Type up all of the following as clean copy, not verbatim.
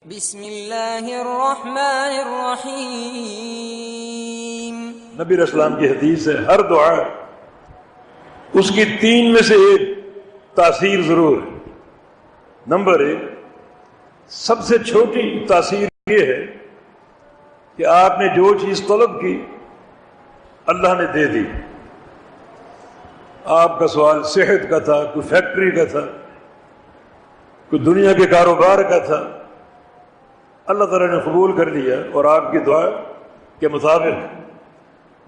بسم اللہ الرحمن الرحیم۔ نبی علیہ السلام کی حدیث ہے، ہر دعا اس کی تین میں سے ایک تاثیر ضرور ہے۔ نمبر ایک، سب سے چھوٹی تاثیر یہ ہے کہ آپ نے جو چیز طلب کی اللہ نے دے دی۔ آپ کا سوال صحت کا تھا، کوئی فیکٹری کا تھا، کوئی دنیا کے کاروبار کا تھا، اللہ تعالیٰ نے قبول کر لیا اور آپ کی دعا کے مطابق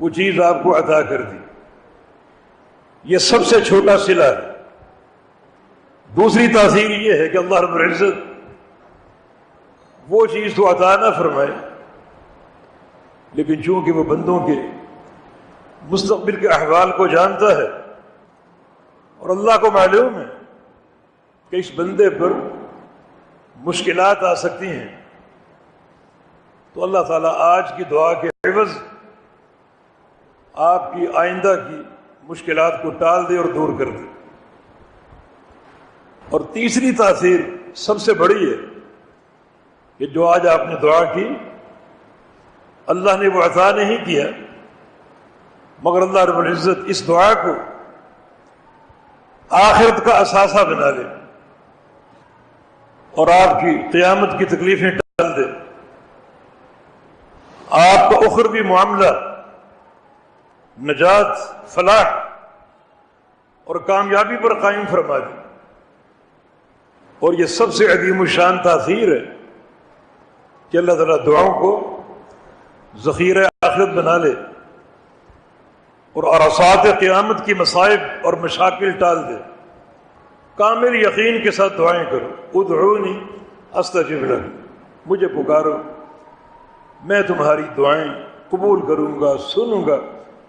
وہ چیز آپ کو عطا کر دی۔ یہ سب سے چھوٹا صلہ ہے۔ دوسری تاثیر یہ ہے کہ اللہ رب العزت وہ چیز تو عطا نہ فرمائے، لیکن چونکہ وہ بندوں کے مستقبل کے احوال کو جانتا ہے اور اللہ کو معلوم ہے کہ اس بندے پر مشکلات آ سکتی ہیں، تو اللہ تعالیٰ آج کی دعا کے عوض آپ کی آئندہ کی مشکلات کو ٹال دے اور دور کر دے۔ اور تیسری تاثیر سب سے بڑی ہے کہ جو آج آپ نے دعا کی اللہ نے وہ عطا نہیں کیا، مگر اللہ رب العزت اس دعا کو آخرت کا اثاثہ بنا لے اور آپ کی قیامت کی تکلیفیں ٹال دے، آپ کا اخروی معاملہ نجات، فلاح اور کامیابی پر قائم فرما دے۔ اور یہ سب سے عظیم الشان تاثیر ہے کہ اللہ تعالیٰ دعاؤں کو ذخیرہ آخرت بنا لے اور عرصات قیامت کی مصائب اور مشاکل ٹال دے۔ کامل یقین کے ساتھ دعائیں کرو، ادعونی استجب لکم، مجھے پکارو میں تمہاری دعائیں قبول کروں گا، سنوں گا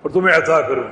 اور تمہیں عطا کروں گا۔